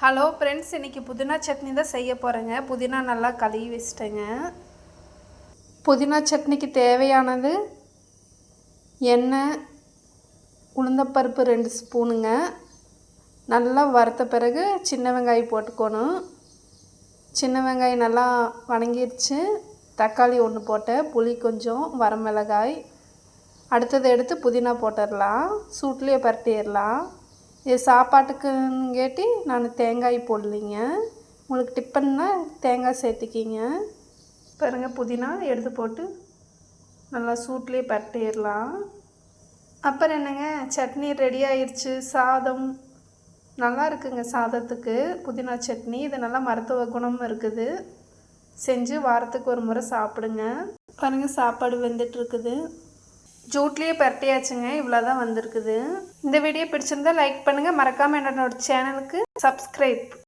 Hello friends, இன்றைக்கி புதினா சட்னி தான் செய்ய போகிறேங்க. புதினா நல்லா கழுவி வச்சிட்டேங்க. புதினா சட்னிக்கு தேவையானது எண்ணெய், உளுந்தப்பருப்பு 2 ஸ்பூனுங்க. நல்லா வறுத்த பிறகு சின்ன வெங்காயம் போட்டுக்கணும். சின்ன வெங்காயம் நல்லா வணங்கிடுச்சு. தக்காளி 1 போட்டேன், புளி கொஞ்சம், வரமிளகாய். அடுத்தது எடுத்து புதினா போட்டுடலாம். சூட்லேயே பரட்டிடலாம். இது சாப்பாட்டுக்குங்கேட்டி நான் தேங்காய் போடலிங்க. உங்களுக்கு டிப்பன்னா தேங்காய் சேர்த்துக்கிங்க. பாருங்க, புதினா எடுத்து போட்டு நல்லா சூட்லேயே பரட்டிடலாம். அப்புறம் என்னங்க, சட்னி ரெடி ஆயிடுச்சு. சாதம் நல்லா இருக்குங்க. சாதத்துக்கு புதினா சட்னி இது நல்லா மருத்துவ குணமும் இருக்குது. செஞ்சு வாரத்துக்கு ஒரு முறை சாப்பிடுங்க. பாருங்கள், சாப்பாடு வெந்துட்டுருக்குது. ஜூட்லேயே பரட்டியாச்சுங்க. இவ்வளோ தான் வந்திருக்குது. இந்த வீடியோ பிடிச்சிருந்தா லைக் பண்ணுங்கள். மறக்காமல் என்னோட சேனலுக்கு சப்ஸ்கிரைப்